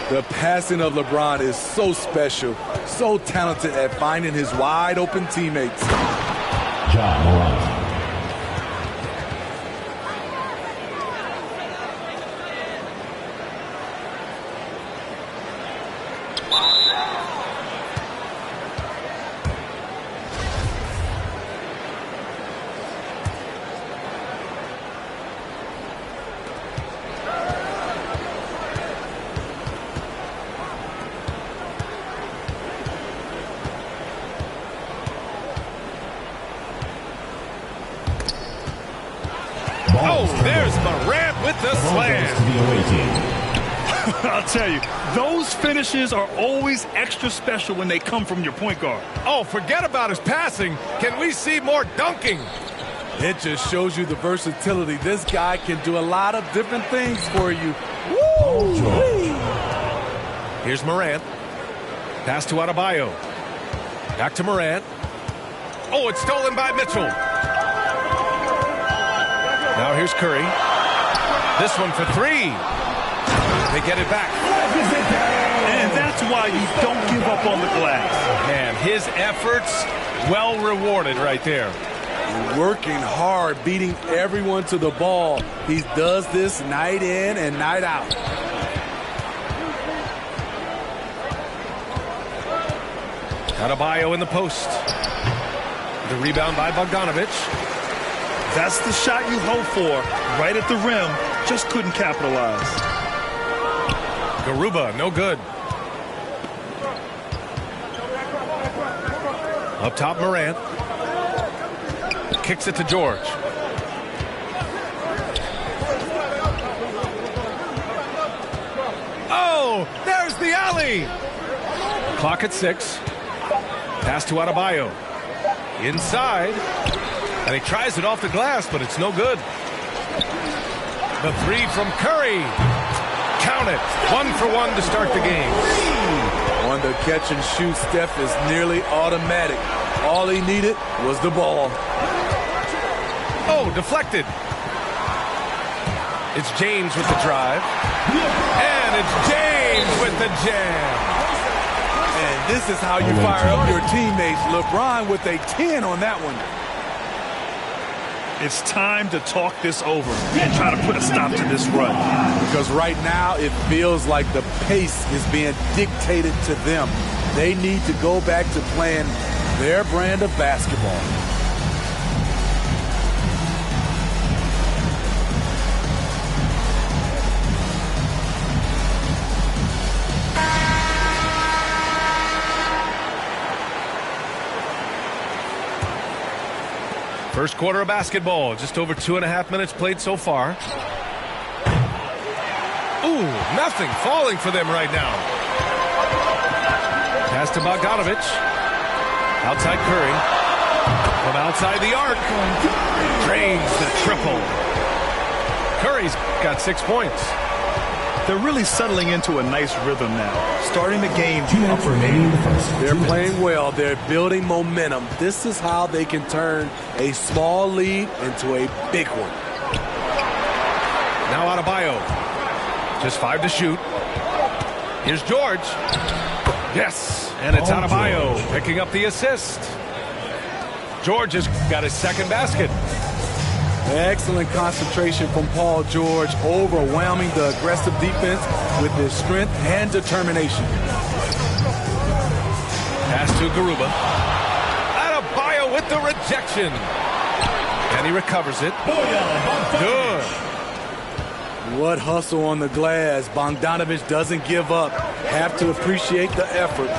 The passing of LeBron is so special, so talented at finding his wide-open teammates. John Morant. Oh, there's Morant with the slam. I'll tell you, those finishes are always extra special when they come from your point guard. Oh, forget about his passing. Can we see more dunking? It just shows you the versatility. This guy can do a lot of different things for you. Woo! Here's Morant. Pass to Adebayo. Back to Morant. Oh, it's stolen by Mitchell. Now here's Curry. This one for three. They get it back. And that's why you don't give up on the glass. Man, his efforts well rewarded right there. Working hard, beating everyone to the ball. He does this night in and night out. Adebayo in the post. The rebound by Bogdanović. That's the shot you hope for. Right at the rim. Just couldn't capitalize. Garuba, no good. Up top, Morant. Kicks it to George. Oh, there's the alley. Clock at 6. Pass to Adebayo. Inside. And he tries it off the glass, but it's no good. The three from Curry. Count it. 1 for 1 to start the game. On the catch and shoot, Steph is nearly automatic. All he needed was the ball. Oh, deflected. It's James with the drive. And it's James with the jam. And this is how you fire up your teammates. LeBron with a 10 on that one. It's time to talk this over and try to put a stop to this run. Because right now it feels like the pace is being dictated to them. They need to go back to playing their brand of basketball. First quarter of basketball, just over 2.5 minutes played so far. Ooh, nothing falling for them right now. Pass to Bogdanović. Outside Curry. From outside the arc. Drains the triple. Curry's got 6 points. They're really settling into a nice rhythm now. Starting the game. They're playing well. They're building momentum. This is how they can turn a small lead into a big one. Now Adebayo. Just 5 to shoot. Here's George. Yes, and it's Adebayo picking up the assist. George has got his second basket. Excellent concentration from Paul George, overwhelming the aggressive defense with his strength and determination. Pass to Garuba. Adebayo with the rejection. And he recovers it. Good. What hustle on the glass. Bogdanović doesn't give up. Have to appreciate the effort.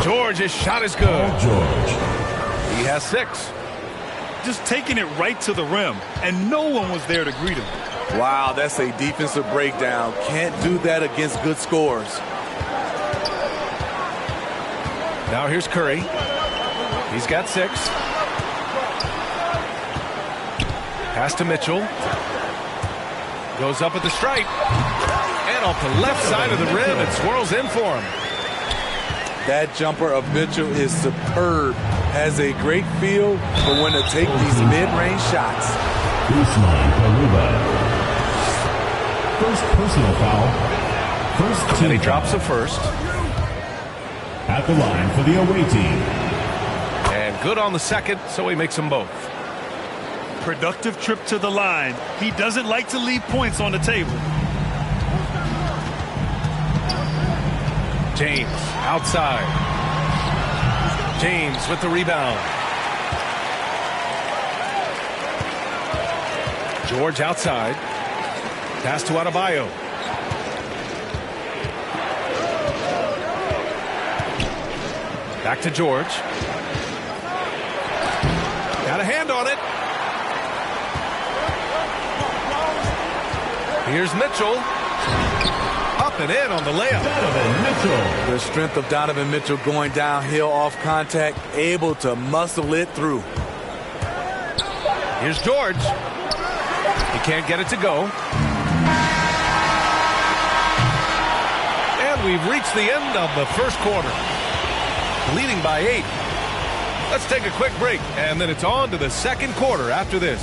George's shot is good. He has 6. Just taking it right to the rim, and no one was there to greet him. Wow, that's a defensive breakdown. Can't do that against good scores. Now here's Curry. He's got 6. Pass to Mitchell. Goes up at the stripe. And off the left side of the rim, it swirls in for him. That jumper of Mitchell is superb. Has a great feel for when to take these mid-range shots. Usman, Aruba. First personal foul. First And he team drops foul. the first. At the line for the away team. And good on the second, so he makes them both. Productive trip to the line. He doesn't like to leave points on the table. James outside. James with the rebound. George outside. Pass to Adebayo. Back to George. Got a hand on it. Here's Mitchell. Up and in on the layup. Donovan Mitchell. The strength of Donovan Mitchell going downhill off contact, able to muscle it through. Here's George. He can't get it to go. And we've reached the end of the first quarter. Leading by 8. Let's take a quick break, and then it's on to the second quarter after this.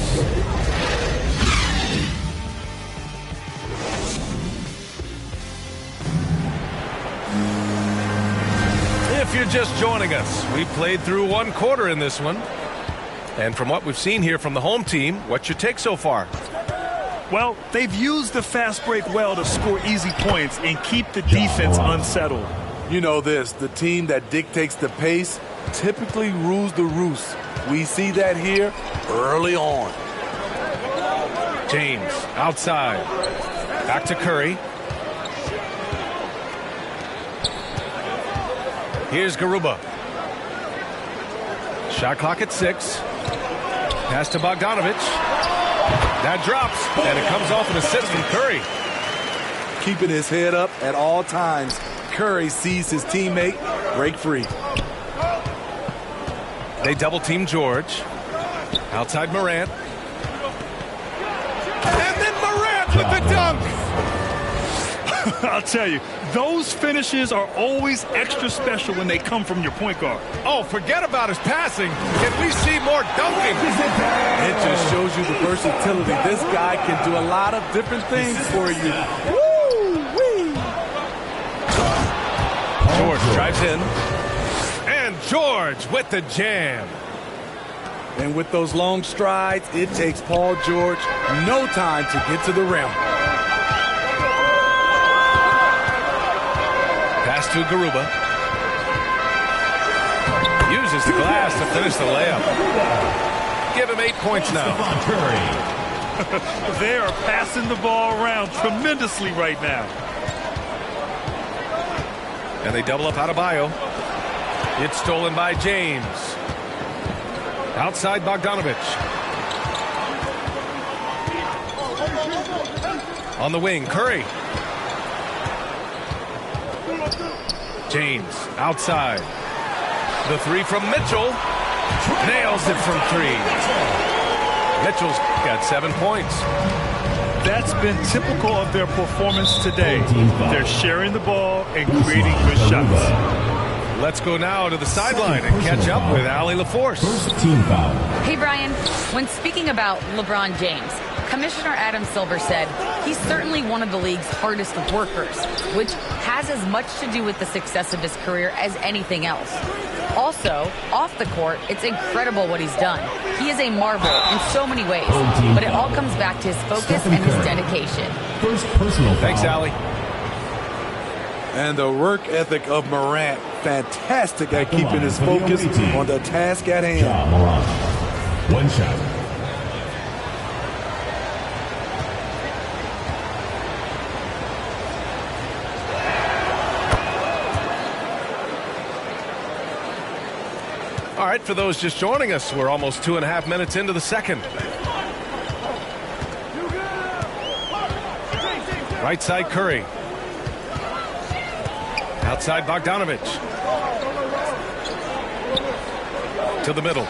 If you're just joining us, we played through one quarter in this one. And from what we've seen here from the home team, what's your take so far? Well, they've used the fast break well to score easy points and keep the defense unsettled. You know this, the team that dictates the pace typically rules the roost. We see that here early on. James outside. Back to Curry. Here's Garuba. Shot clock at 6. Pass to Bogdanovich. That drops, and it comes off an assist from Curry. Keeping his head up at all times. Curry sees his teammate break free. They double team George. Outside Morant. And then Morant with the dunk. I'll tell you, those finishes are always extra special when they come from your point guard. Oh, forget about his passing. Can we see more dunking? It just shows you the versatility. This guy can do a lot of different things for you. Woo-wee. George drives in. And George with the jam. And with those long strides, it takes Paul George no time to get to the rim. Pass to Garuba. Uses the glass to finish the layup. Give him 8 points now. They are passing the ball around tremendously right now. And they double up Adebayo. It's stolen by James. Outside Bogdanovich. On the wing, Curry. James outside. The three from Mitchell. Nails it from 3. Mitchell's got 7 points. That's been typical of their performance today. They're sharing the ball and creating good shots. Let's go now to the sideline and catch up with Allie LaForce. First team foul. Hey, Brian. When speaking about LeBron James, Commissioner Adam Silver said he's certainly one of the league's hardest workers, which has as much to do with the success of his career as anything else. Also, off the court, it's incredible what he's done. He is a marvel in so many ways, but it all comes back to his focus and his dedication. First personal foul. Thanks, Allie. And the work ethic of Morant, fantastic at keeping his focus on the task at hand. Ja Morant. One shot. All right, for those just joining us, we're almost 2.5 minutes into the second. Right side, Curry. Outside, Bogdanovich. To the middle.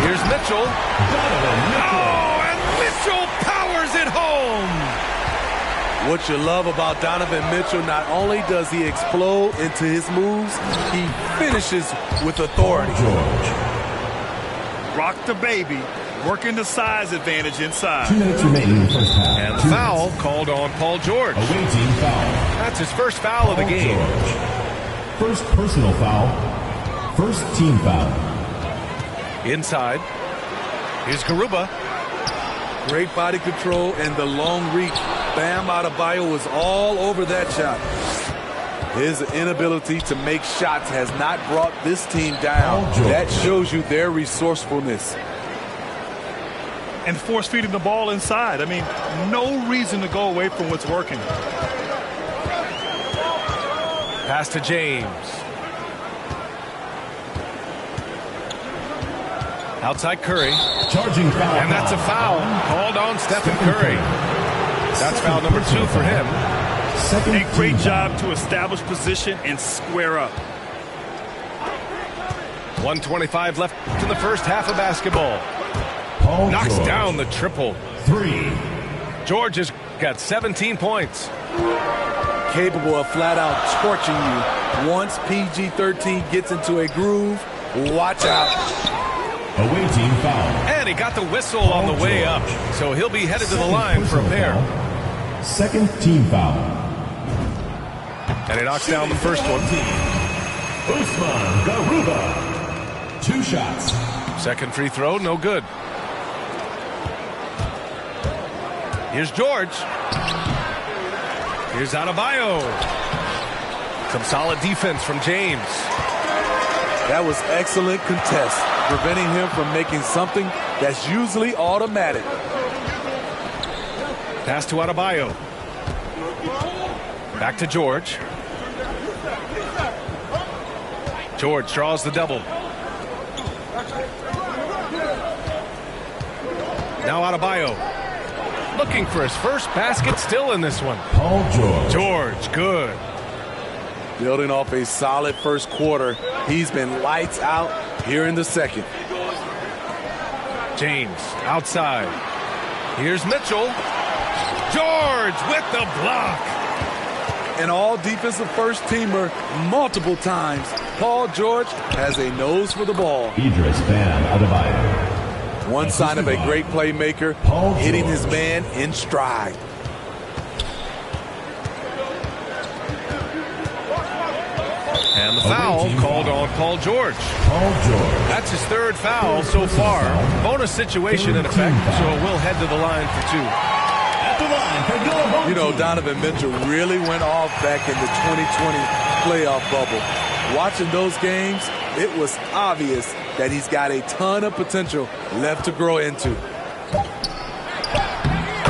Here's Mitchell. Oh, and Mitchell powers it home. What you love about Donovan Mitchell, not only does he explode into his moves, he finishes with authority. Rock the baby. Working the size advantage inside. 2 minutes remaining in the first half. And the foul called on Paul George. Away team foul. That's his first foul of the game. George. First personal foul. First team foul. Inside. Here's Garuba. Great body control and the long reach. Bam Adebayo was all over that shot. His inability to make shots has not brought this team down. That shows you their resourcefulness. And force feeding the ball inside. I mean, no reason to go away from what's working. Pass to James. Outside Curry. Charging foul. And that's a foul called on Stephen Curry. That's foul number 2 for him. A great job to establish position and square up. 1:25 left in the first half of basketball. Paul Knocks George. down the triple. 3. George has got 17 points. Capable of flat out torching you. Once PG-13 gets into a groove, watch out. Away team foul. And he got the whistle on the way up. So he'll be headed to the line for a pair. Second team foul. And he knocks down the first one. Usman Garuba. 2 shots. Second free throw, no good. Here's George. Here's Adebayo. Some solid defense from James. That was excellent contest, preventing him from making something that's usually automatic. Pass to Adebayo. Back to George. George draws the double. Now Adebayo. Looking for his first basket still in this one. Paul George. George, good. Building off a solid first quarter, he's been lights out here in the second. James outside. Here's Mitchell. George with the block. An all-defensive first-teamer multiple times. Paul George has a nose for the ball. Idris Bam Adebayo. One sign of a great playmaker, hitting his man in stride. And the foul called on Paul George. Paul George. That's his third foul so far. Bonus situation in effect, so we'll head to the line for 2. At the line for your home You know, team. Donovan Mitchell really went off back in the 2020 playoff bubble. Watching those games, it was obvious that he's got a ton of potential left to grow into.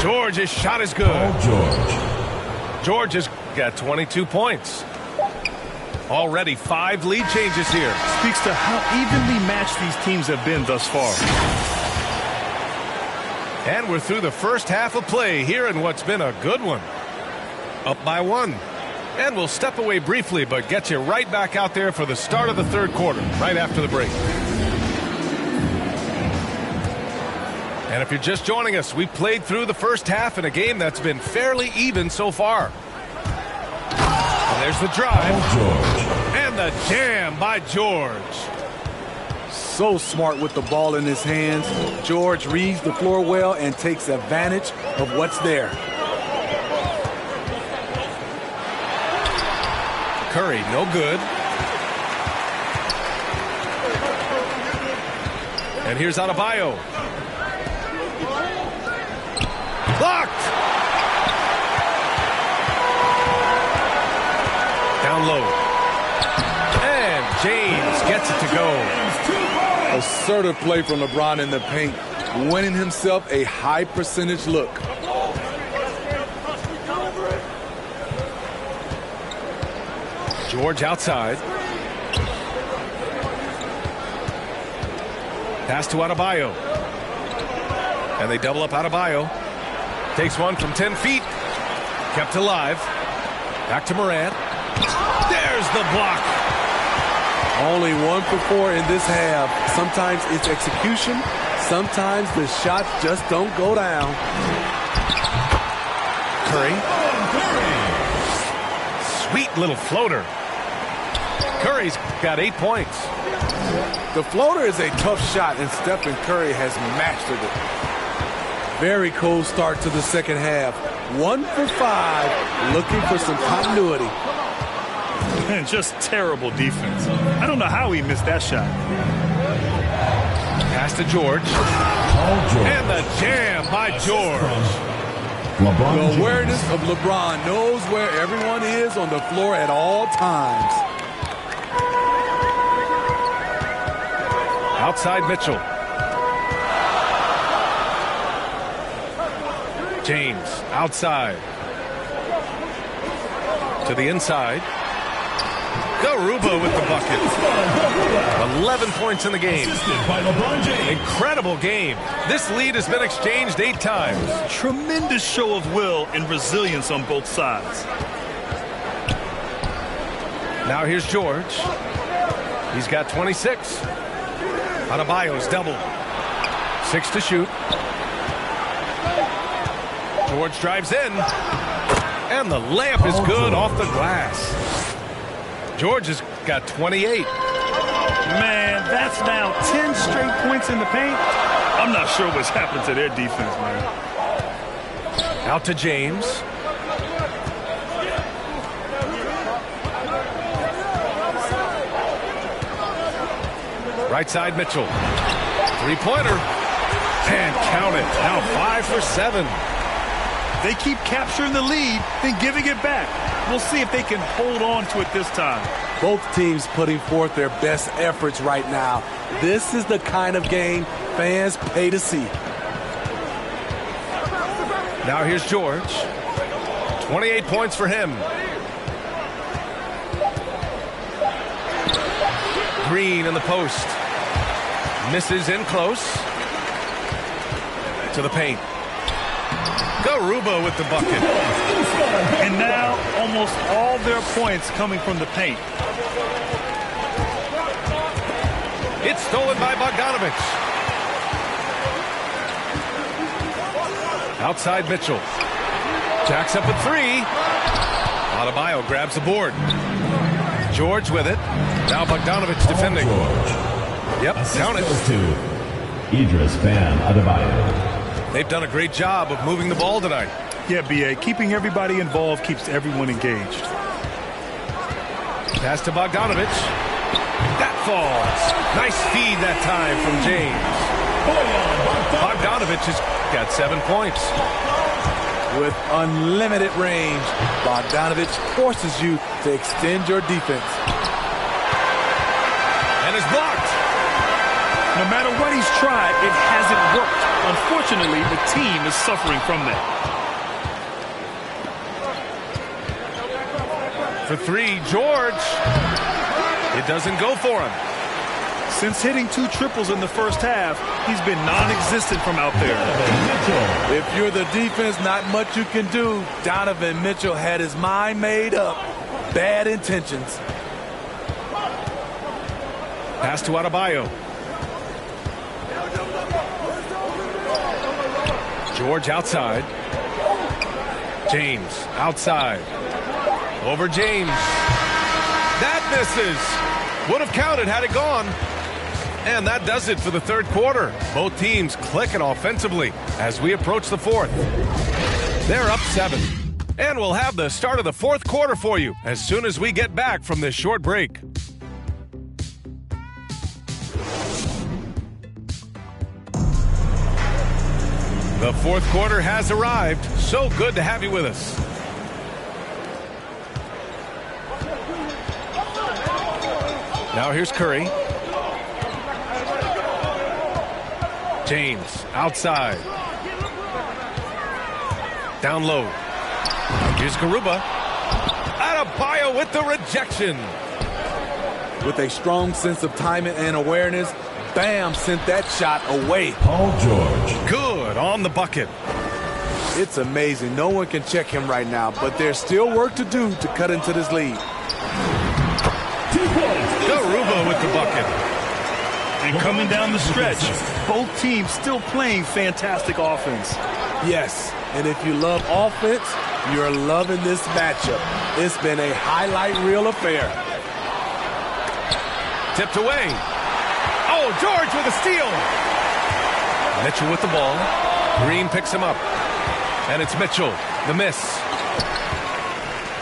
George's shot is good. Paul George. George has got 22 points. Already 5 lead changes here. Speaks to how evenly matched these teams have been thus far. And we're through the first half of play here in what's been a good one. Up by 1. And we'll step away briefly, but get you right back out there for the start of the third quarter, right after the break. And if you're just joining us, we've played through the first half in a game that's been fairly even so far. And there's the drive. And the jam by George. So smart with the ball in his hands. George reads the floor well and takes advantage of what's there. Curry, no good. And here's Adebayo. Blocked! Down low. And James gets it to go. Assertive play from LeBron in the paint, winning himself a high percentage look. George outside. Pass to Adebayo. And they double up Adebayo. Takes one from 10 feet. Kept alive. Back to Morant. There's the block. Only 1 for 4 in this half. Sometimes it's execution. Sometimes the shots just don't go down. Curry. Sweet little floater. Curry's got 8 points. The floater is a tough shot, and Stephen Curry has mastered it. Very cold start to the second half. 1 for 5, looking for some continuity. And just terrible defense. I don't know how he missed that shot. Pass to George. And the jam by George. The awareness of LeBron, knows where everyone is on the floor at all times. Outside Mitchell. James outside. To the inside. Garuba with the bucket. 11 points in the game. Incredible game. This lead has been exchanged 8 times. Tremendous show of will and resilience on both sides. Now here's George. He's got 26. Adebayo's double. 6 to shoot. George drives in. And the layup is good off the glass. George has got 28. Man, that's now 10 straight points in the paint. I'm not sure what's happened to their defense, man. Out to James. Right side Mitchell. 3-pointer. And count it. Now 5 for 7. They keep capturing the lead, then giving it back. We'll see if they can hold on to it this time. Both teams putting forth their best efforts right now. This is the kind of game fans pay to see. Now here's George. 28 points for him. Green in the post. Misses in close. To the paint. Garuba with the bucket. And now almost all their points coming from the paint. It's stolen by Bogdanovich. Outside Mitchell. Jacks up at 3. Adebayo grabs the board. George with it. Now Bogdanovich defending. Yep, count it. Idris Van Adebayo. They've done a great job of moving the ball tonight. Yeah, B.A. Keeping everybody involved keeps everyone engaged. Pass to Bogdanovich. That falls. Nice feed that time from James. Bogdanovich has got 7 points. With unlimited range, Bogdanovich forces you to extend your defense. And is blocked. No matter what he's tried, it hasn't worked. Unfortunately, the team is suffering from that. For 3, George. It doesn't go for him. Since hitting 2 triples in the first half, he's been non-existent from out there. If you're the defense, not much you can do. Donovan Mitchell had his mind made up. Bad intentions. Pass to Adebayo. George outside. James outside. Over James. That misses. Would have counted had it gone. And that does it for the third quarter. Both teams clicking offensively as we approach the fourth. They're up 7. And we'll have the start of the fourth quarter for you as soon as we get back from this short break. The fourth quarter has arrived. So good to have you with us. Now here's Curry. James outside. Down low. Here's Garuba. Adebayo with the rejection. With a strong sense of timing and awareness, Bam sent that shot away. Paul George. Good on the bucket. It's amazing. No one can check him right now, but there's still work to do to cut into this lead. Garuba with the bucket. And coming down the stretch, both teams still playing fantastic offense. Yes, and if you love offense, you're loving this matchup. It's been a highlight reel affair. Tipped away. Oh, George with a steal. Mitchell with the ball. Green picks him up. And it's Mitchell. The miss.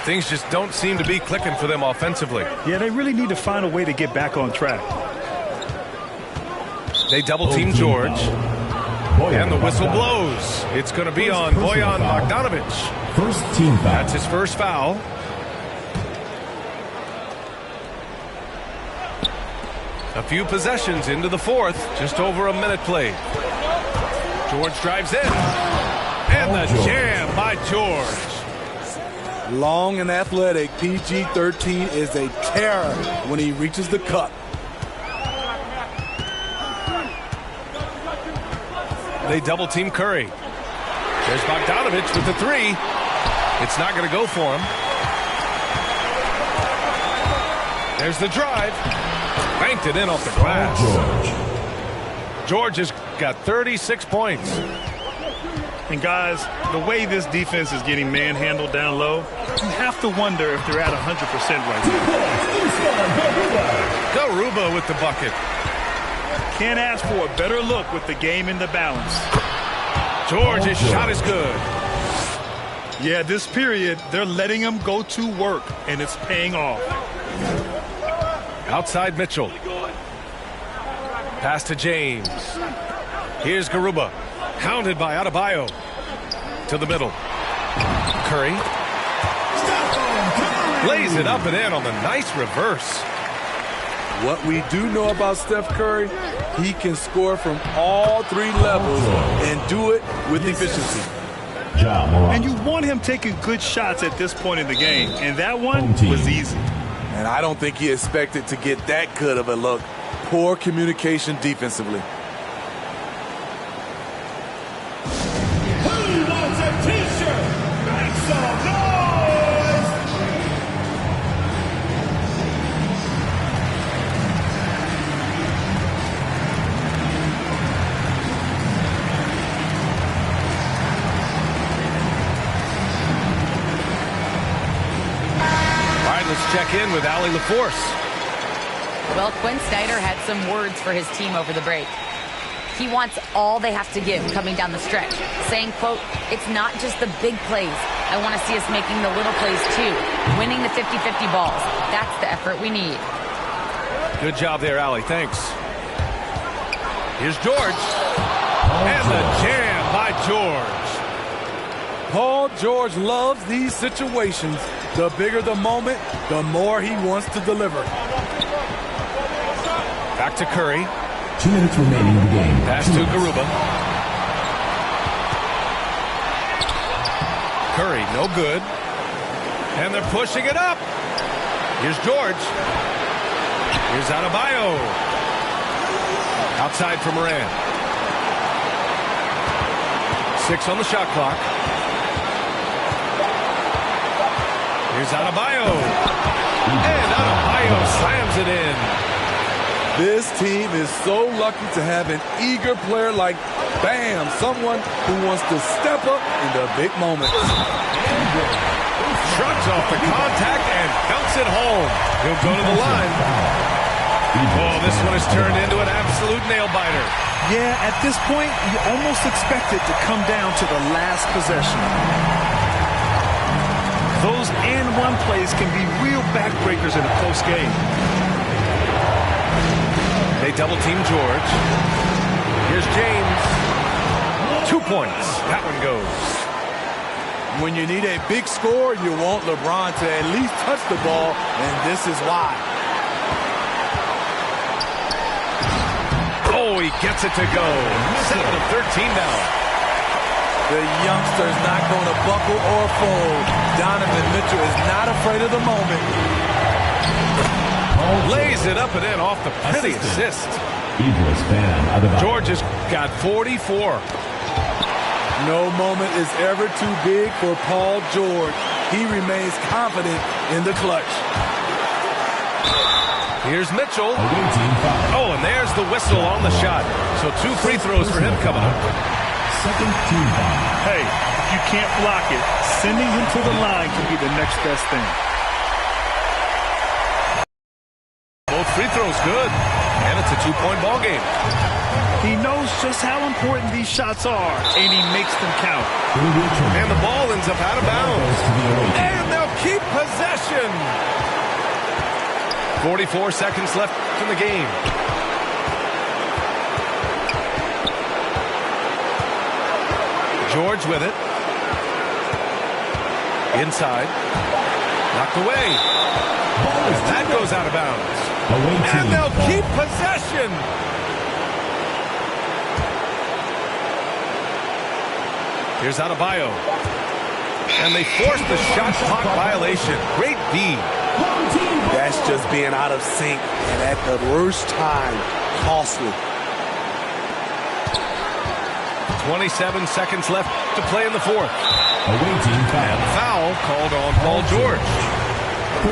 Things just don't seem to be clicking for them offensively. Yeah, they really need to find a way to get back on track. They double-team George. And the whistle blows. It's going to be on Bojan Bogdanovic. First team foul. That's his first foul. A few possessions into the fourth. Just over a minute played. George drives in. And the jam by George. Long and athletic, PG-13 is a terror when he reaches the cup. They double-team Curry. There's Bogdanovic with the three. It's not going to go for him. There's the drive. Banked it in off the glass. George has got 36 points. And guys, the way this defense is getting manhandled down low, you have to wonder if they're at 100% right now. Garuba with the bucket. Can't ask for a better look with the game in the balance. George's shot is good. Yeah, this period, they're letting him go to work, and it's paying off. Outside Mitchell. Pass to James. Here's Garuba. Hounded by Adebayo. To the middle. Curry. Lays it up and in on the nice reverse. What we do know about Steph Curry, he can score from all three levels and do it with efficiency. And you want him taking good shots at this point in the game, and that one was easy. And I don't think he expected to get that good of a look. Poor communication defensively. Who wants a t-shirt? Make some noise! All right, let's check in with Allie LaForce. Well, Quinn Snyder had some words for his team over the break. He wants all they have to give coming down the stretch, saying, quote, "It's not just the big plays. I want to see us making the little plays too, winning the 50-50 balls. That's the effort we need." Good job there, Allie. Thanks. Here's George. And the jam by George. Paul George loves these situations. The bigger the moment, the more he wants to deliver. Back to Curry. 2 minutes remaining in the game. Pass to Garuba. Curry, no good. And they're pushing it up. Here's George. Here's Adebayo. Outside for Moran. 6 on the shot clock. Here's Adebayo. And Adebayo slams it in. This team is so lucky to have an eager player like Bam, someone who wants to step up in the big moments. Shrugs off the contact and belts it home. He'll go to the line. Oh, this one has turned into an absolute nail-biter. Yeah, at this point, you almost expect it to come down to the last possession. Those and-one plays can be real backbreakers in a close game. They double-team George. Here's James. 2 points. That one goes. When you need a big score, you want LeBron to at least touch the ball, and this is why. Oh, he gets it to go. 7 of 13 now. The youngster's not going to buckle or fold. Donovan Mitchell is not afraid of the moment. Lays it up and in off the pretty assist. Adebayo. George has got 44. No moment is ever too big for Paul George. He remains confident in the clutch. Here's Mitchell. Oh, and there's the whistle on the shot. So 2 free throws for him coming up. Second team foul. Hey, if you can't block it, sending him to the line can be the next best thing. Both both free throws good. And it's a 2-point ball game. He knows just how important these shots are, and he makes them count. And the ball ends up out of bounds. And they'll keep possession. 44 seconds left in the game. George with it. Inside. Knocked away. That goes out of bounds. And they'll keep possession. Here's Adebayo. And they force the shot clock violation. Great D. That's just being out of sync and at the worst time. Costly. 27 seconds left to play in the fourth. And foul called on Paul George.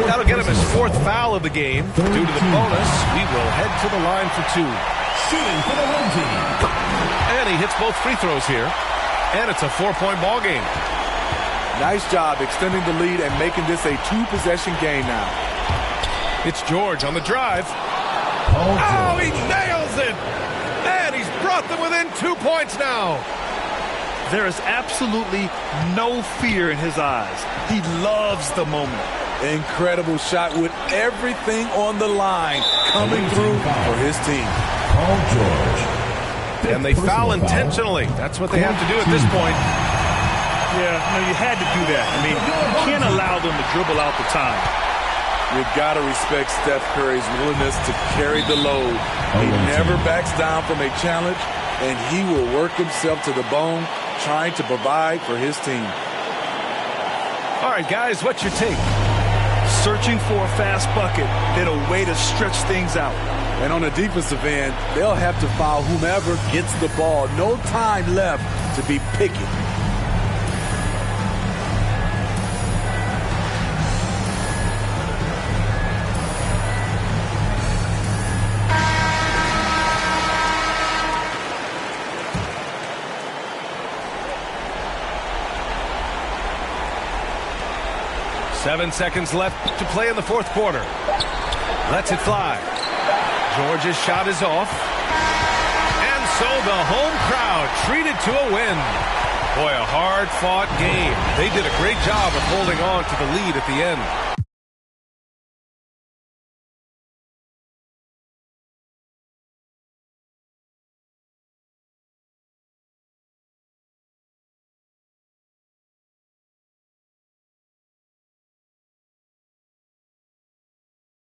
That'll get him his fourth foul of the game. Due to the bonus, we will head to the line for two. Shooting for the home team. And he hits both free throws here. And it's a 4-point ball game. Nice job extending the lead and making this a 2-possession game now. It's George on the drive. Oh, he nails it! And he's brought them within 2 points now. There is absolutely no fear in his eyes. He loves the moment. Incredible shot with everything on the line coming through for his team. Paul George. And they foul intentionally. That's what they have to do at this point. Yeah, no, you had to do that. I mean, you can't allow them to dribble out the time. You got to respect Steph Curry's willingness to carry the load. He never backs down from a challenge, and he will work himself to the bone trying to provide for his team. All right, guys, what's your take? Searching for a fast bucket, then a way to stretch things out. And on the defensive end, they'll have to foul whomever gets the ball. No time left to be picky. Seven seconds left to play in the fourth quarter. Lets it fly. George's shot is off. And so the home crowd treated to a win. Boy, a hard-fought game. They did a great job of holding on to the lead at the end.